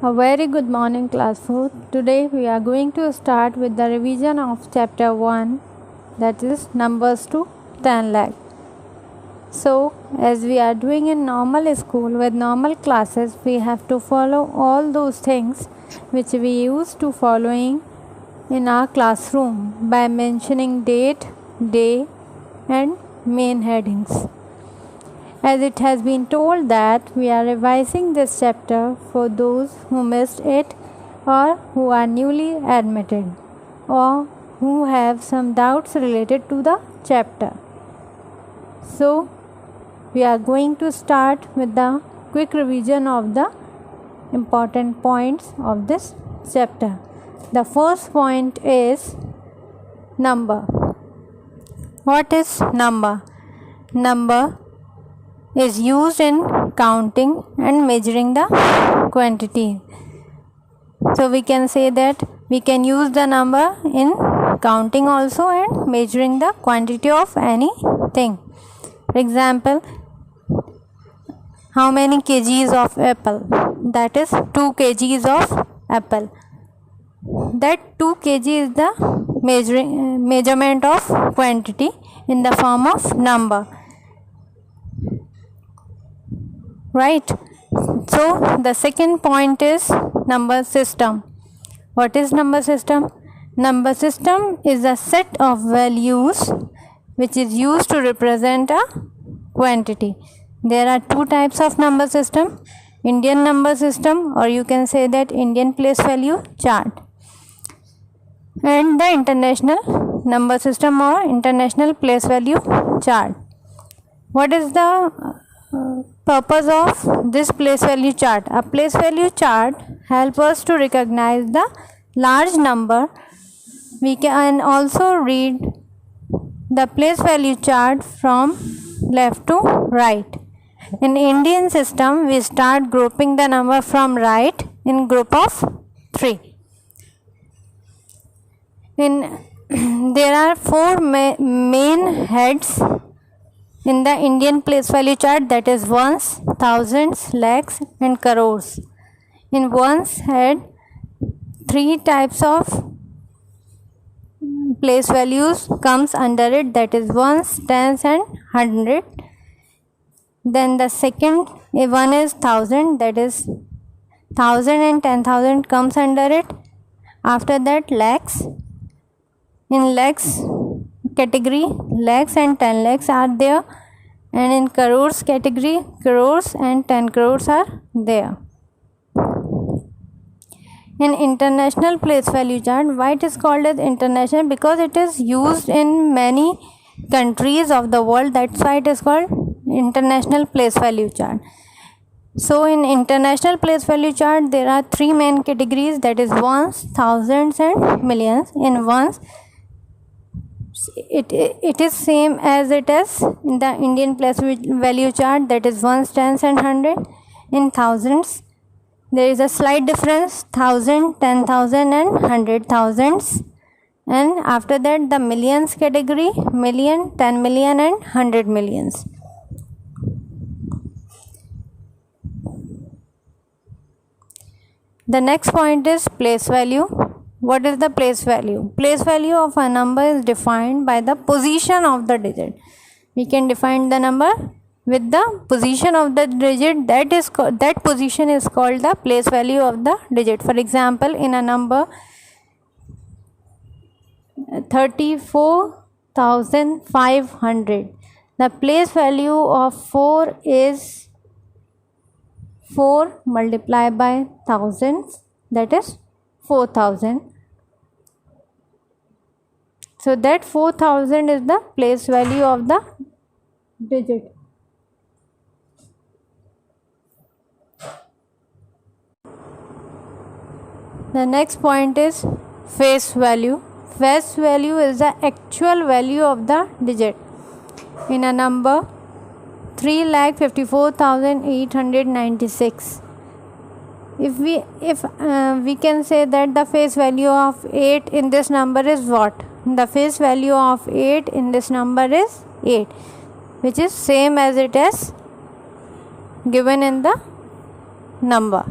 A very good morning, class 4. Today we are going to start with the revision of chapter 1, that is numbers to 10 lakh. So, as we are doing in normal school with normal classes, we have to follow all those things which we used to following in our classroom by mentioning date, day and main headings. As it has been told that we are revising this chapter for those who missed it or who are newly admitted or who have some doubts related to the chapter. So, we are going to start with the quick revision of the important points of this chapter. The first point is number. What is number? Number is used in counting and measuring the quantity. So we can say that we can use the number in counting also and measuring the quantity of anything. For example, how many kgs of apple? That is 2 kgs of apple. That 2 kg is the measurement of quantity in the form of number. Right. So the second point is number system. What is number system? Number system is a set of values which is used to represent a quantity. There are two types of number system: Indian number system, or you can say that Indian place value chart, and the international number system or international place value chart. What is the purpose of this place value chart? A place value chart helps us to recognize the large number. We can also read the place value chart from left to right. In Indian system, we start grouping the number from right in group of 3. There are 4 main heads in the Indian place value chart, that is ones, thousands, lakhs and crores. In ones head, 3 types of place values comes under it, that is ones, tens and hundred. Then the second one is thousand, that is 1000 and 10,000 comes under it. After that lakhs. In lakhs category, lakhs and 10 lakhs are there, and in crores category, crores and 10 crores are there. In international place value chart, why it is called as international? Because it is used in many countries of the world, that's why it is called international place value chart. So in international place value chart, there are 3 main categories, that is ones, thousands and millions. In ones, it is same as it is in the Indian place value chart, that is ones, tens and hundred. In thousands, there is a slight difference, 1000, 10,000 and 100,000s. And after that the millions category, million, 10 million and 100 millions. The next point is place value. What is the place value? Place value of a number is defined by the position of the digit. We can define the number with the position of the digit. That position is called the place value of the digit. For example, in a number 34,500, the place value of 4 is 4 multiplied by thousands, that is 4,000. So that 4,000 is the place value of the digit. The next point is face value. Face value is the actual value of the digit. In a number 3,54,896, if we can say that the face value of 8 in this number is what? The face value of 8 in this number is 8, which is same as it is given in the number.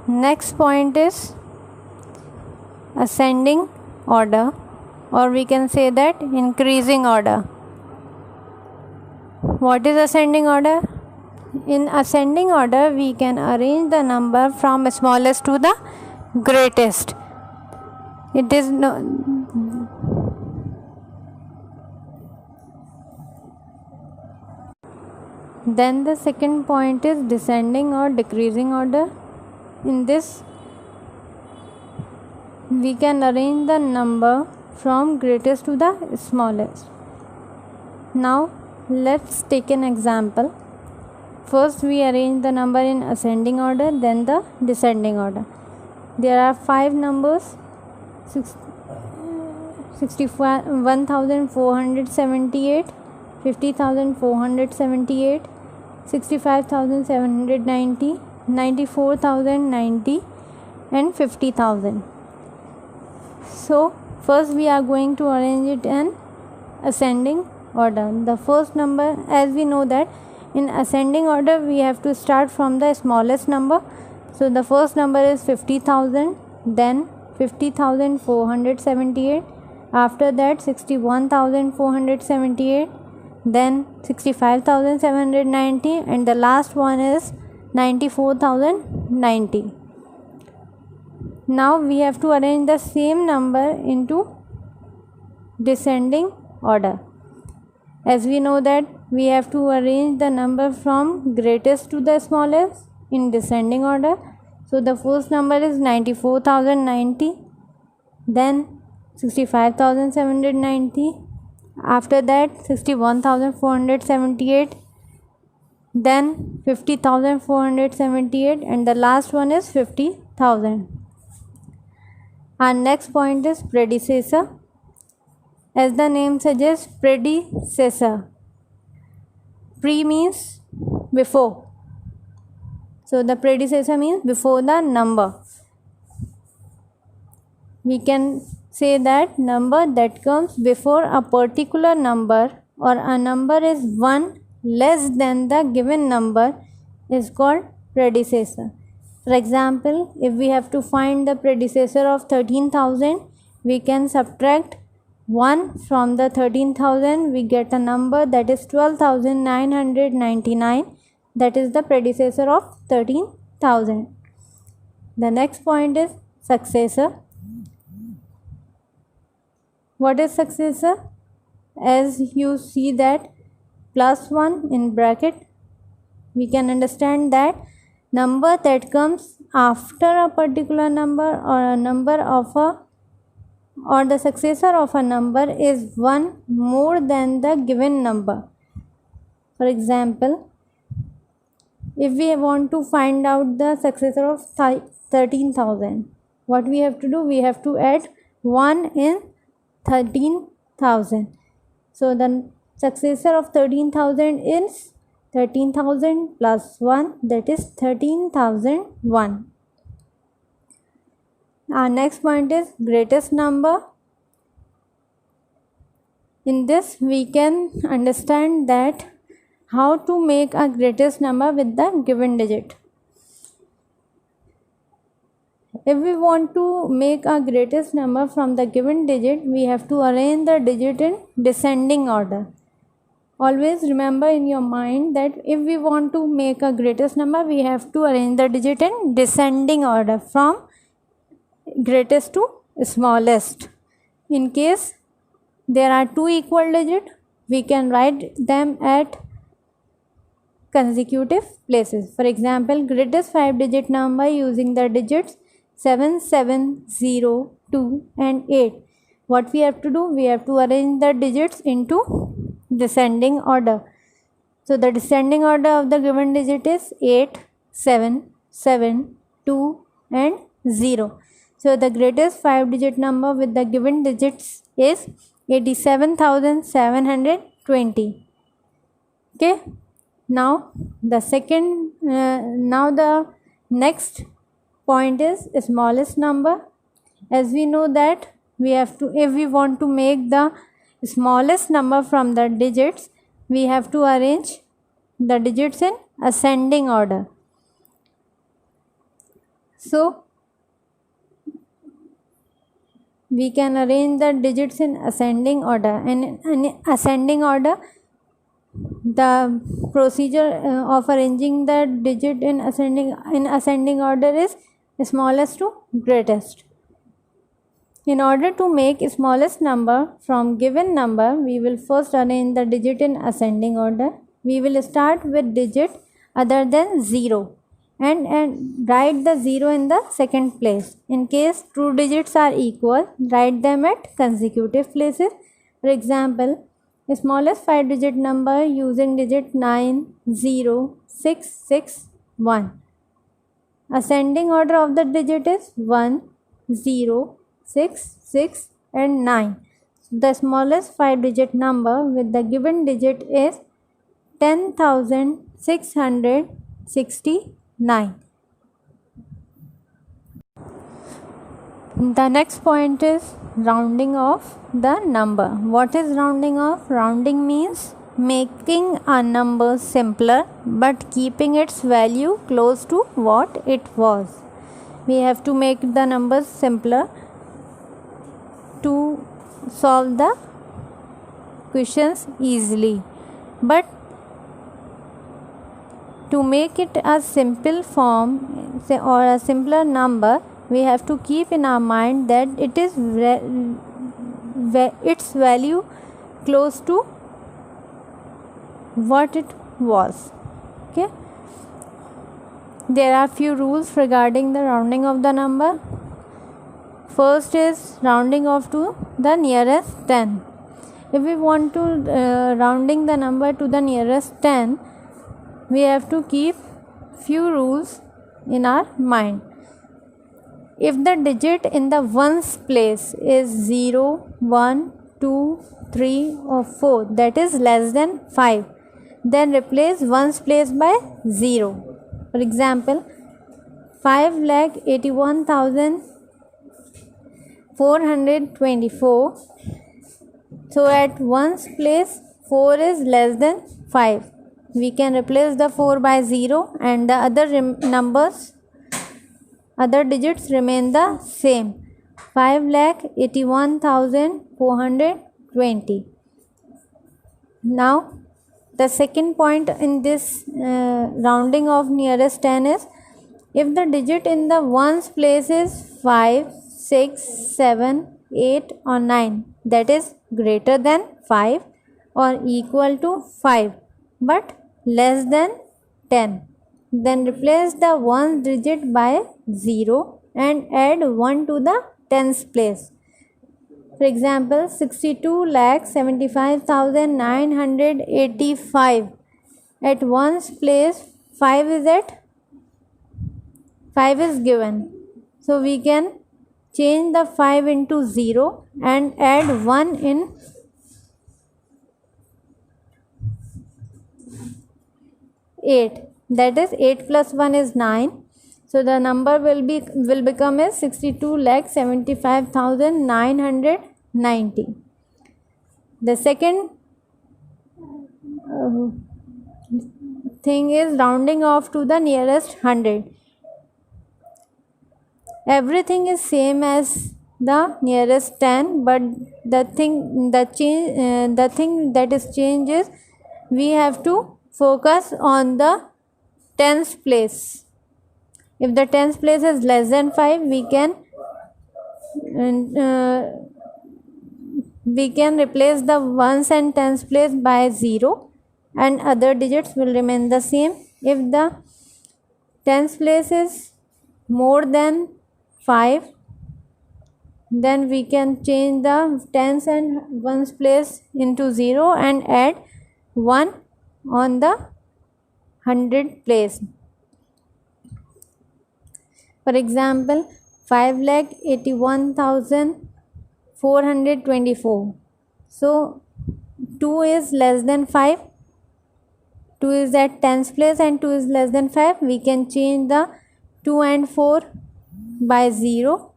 Next point is ascending order, or we can say that increasing order. What is ascending order? In ascending order, we can arrange the number from smallest to the greatest. It is Then the second point is descending or decreasing order. In this, we can arrange the number from greatest to the smallest. Now let's take an example. First we arrange the number in ascending order, then the descending order. There are 5 numbers: 61,478, 50,478, 65,790, 94,090 and 50,000. So first we are going to arrange it in ascending order. The first number, as we know that in ascending order we have to start from the smallest number. So the first number is 50,000, then 50,478, after that 61,478, then 65,790 and the last one is 94,090. Now we have to arrange the same number into descending order. As we know that we have to arrange the number from greatest to the smallest in descending order. So the first number is 94,090, then 65,790, after that 61,478, then 50,478 and the last one is 50,000. Our next point is predecessor. As the name suggests, predecessor. Pre means before. So the predecessor means before the number. We can say that number that comes before a particular number or a number is 1 less than the given number is called predecessor. For example, if we have to find the predecessor of 13,000, we can subtract 1 from the 13,000, we get a number that is 12,999. That is the predecessor of 13,000. The next point is successor. What is successor? As you see that +1 in bracket, we can understand that number that comes after a particular number or a number of a or the successor of a number is 1 more than the given number. For example, if we want to find out the successor of 13,000, what we have to do? We have to add 1 in 13,000. So the successor of 13,000 is 13,000 plus 1, that is 13,001. Our next point is greatest number. In this we can understand that how to make a greatest number with the given digit. If we want to make a greatest number from the given digit, we have to arrange the digit in descending order. Always remember in your mind that if we want to make a greatest number, we have to arrange the digit in descending order from greatest to smallest. In case there are 2 equal digits, we can write them at consecutive places. For example, greatest 5-digit number using the digits 7, 7, 0, 2 and 8. What we have to do? We have to arrange the digits into descending order. So the descending order of the given digit is 8, 7, 7, 2 and 0. So the greatest 5-digit number with the given digits is 87,720. Okay. Now the next point is smallest number. As we know that we have to, if we want to make the smallest number from the digits, we have to arrange the digits in ascending order. So we can arrange the digits in ascending order, and in ascending order the procedure of arranging the digit in ascending order is smallest to greatest. In order to make smallest number from given number, we will first arrange the digit in ascending order. We will start with digit other than 0 and write the 0 in the second place. In case two digits are equal, write them at consecutive places. For example, the smallest 5-digit number using digit 90661. Ascending order of the digit is 1, 0, 6, 6 and 9. The smallest 5-digit number with the given digit is 10,669. The next point is rounding off the number. What is rounding off? Rounding means making a number simpler but keeping its value close to what it was. We have to make the numbers simpler to solve the questions easily, but to make it a simple form or a simpler number, we have to keep in our mind that it is its value close to what it was. Okay, there are few rules regarding the rounding of the number. First is rounding off to the nearest 10. If we want to rounding the number to the nearest 10, we have to keep few rules in our mind. If the digit in the ones place is 0, 1, 2, 3 or 4, that is less than 5, then replace ones place by 0. For example, 5,81,424. So at ones place 4 is less than 5. We can replace the 4 by 0 and the other digits remain the same. 5,81,420. Now the second point in this rounding of nearest 10 is if the digit in the ones place is 5, 6, 7, 8 or 9, that is greater than 5 or equal to 5 but less than 10, then replace the ones digit by 0 and add 1 to the tens place. For example, 62,75,985. At ones place 5 is given, so we can change the 5 into 0 and add 1 in 8, that is 8 plus 1 is 9. So the number will become as 62,75,990. The second thing is rounding off to the nearest 100. Everything is same as the nearest 10, but the thing that is changed is we have to focus on the tens place. If the tens place is less than 5, we can replace the ones and tens place by 0 and other digits will remain the same. If the tens place is more than 5, then we can change the tens and ones place into 0 and add 1 on the 100 place. For example, 5,81,424. So 2 is less than 5. 2 is at tens place and 2 is less than 5. We can change the 2 and 4 by 0.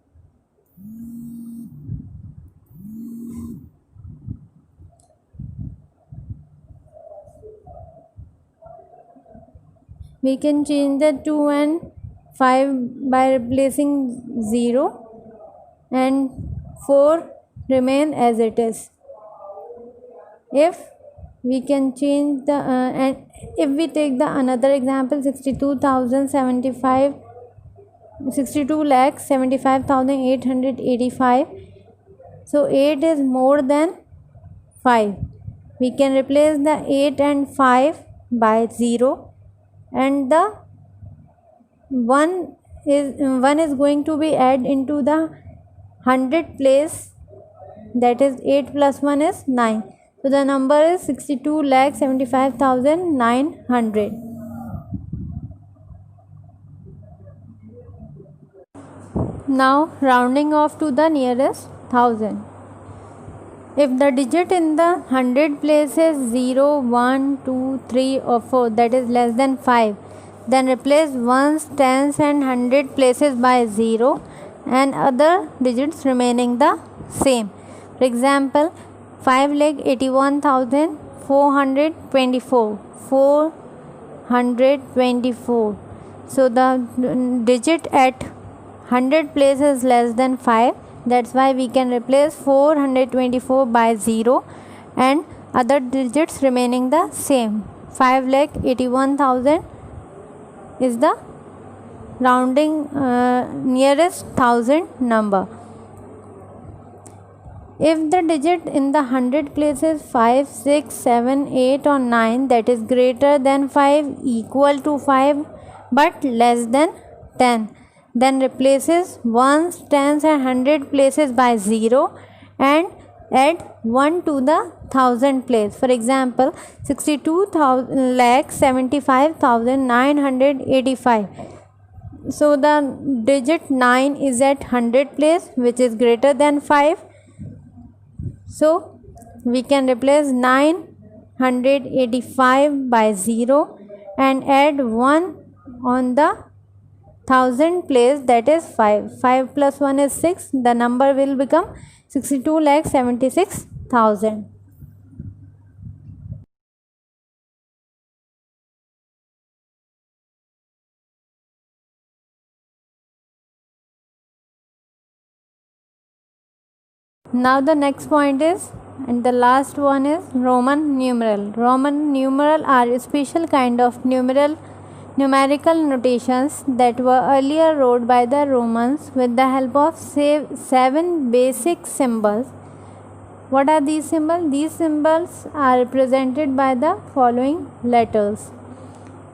We can change the 2 and 5 by replacing 0 and 4 remain as it is. If we can change the and if we take the another example, 62,75,885, so 8 is more than 5. We can replace the 8 and 5 by 0, and the 1 is going to be added into the 100 place, that is 8 plus 1 is 9. So the number is 62,75,900. Now rounding off to the nearest thousand. If the digit in the 100 place is 0, 1, 2, 3 or 4, that is less than 5, then replace ones, tens and 100 places by 0 and other digits remaining the same. For example, 5,81,424, 424. So the digit at 100 places less than 5, that's why we can replace 424 by 0 and other digits remaining the same. 5,81,000 is the rounding nearest thousand number. If the digit in the 100 places 5, 6, 7, 8 or 9, that is greater than 5, equal to 5 but less than 10, then replaces ones, tens and 100 places by 0 and add 1 to the 1000 place. For example, 62,75,985. So the digit 9 is at 100 place, which is greater than 5. So we can replace 985 by 0 and add 1 on the 1000 place, that is 5. 5 plus 1 is 6. The number will become 62,76,000. Now the next point is, and the last one is Roman numeral. Roman numeral are a special kind of numerical notations that were earlier wrote by the Romans with the help of 7 basic symbols. What are these symbols? These symbols are represented by the following letters.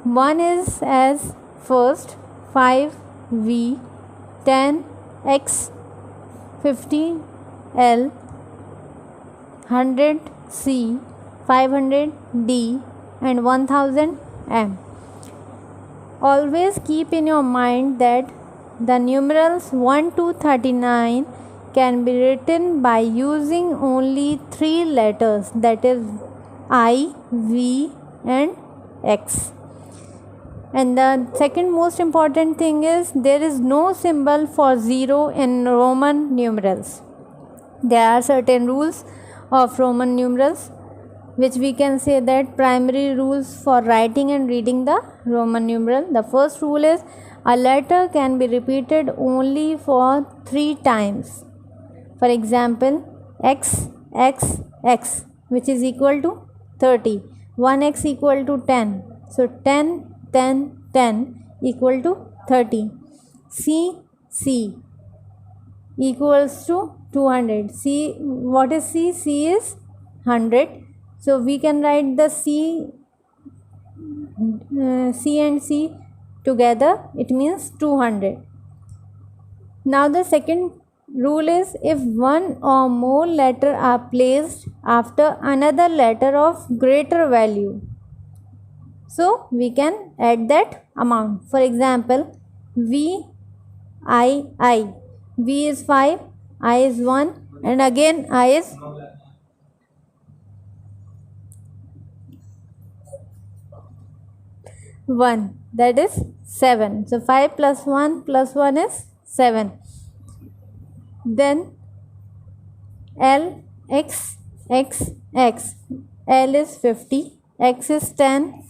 One is as first 5V, 10X, 50L, 100C, 500D and 1000M. Always keep in your mind that the numerals 1 to 39 can be written by using only 3 letters, that is I, V and X. And the second most important thing is, there is no symbol for 0 in Roman numerals. There are certain rules of Roman numerals, which we can say that primary rules for writing and reading the Roman numeral. The first rule is, a letter can be repeated only for 3 times. For example, X, X, X, which is equal to 30. 1x equal to 10. So 10, 10, 10 equal to 30. C, C equals to 200. C, what is C? C is 100. So we can write the C and C together, it means 200. Now the second rule is, if one or more letter are placed after another letter of greater value, so we can add that amount. For example, V, I. V is 5, I is 1 and again I is 1, that is 7. So 5 plus 1 is 7. Then L, X, X, X. L is 50, X is 10,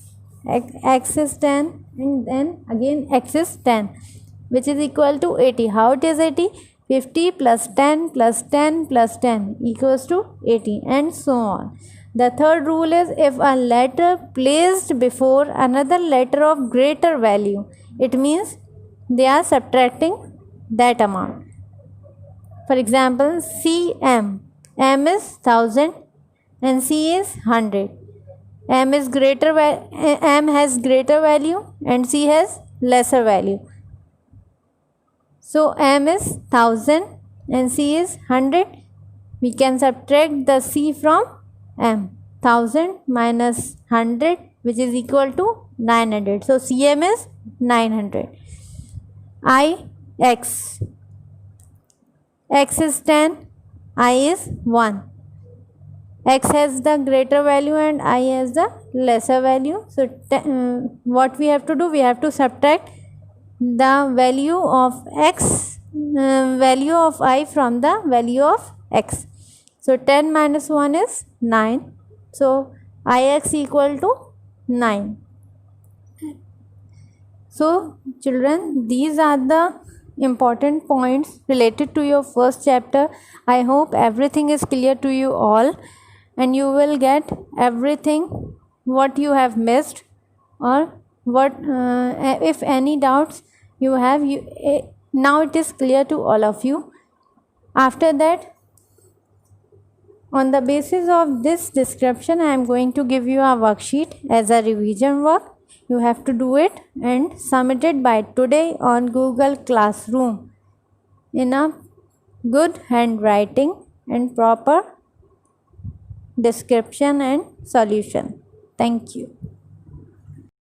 X is 10 and then again X is 10. which is equal to 80. How it is 80? 50 plus 10 plus 10 plus 10 equals to 80, and so on. The third rule is, if a letter placed before another letter of greater value, it means they are subtracting that amount. For example, CM. M is 1000 and C is 100. M has greater value and C has lesser value. So M is 1000 and C is 100. We can subtract the C from M. 1000 minus 100, which is equal to 900. So CM is 900. X. X is 10. I is 1. X has the greater value and I has the lesser value. So what we have to do? We have to subtract the value of X, value of I from the value of X. So 10 minus 1 is 9. So Ix equal to 9. So children, these are the important points related to your first chapter. I hope everything is clear to you all, and you will get everything what you have missed, or what if any doubts you have, now it is clear to all of you. After that, on the basis of this description, I am going to give you a worksheet as a revision work. You have to do it and submit it by today on Google Classroom in a good handwriting and proper description and solution. Thank you.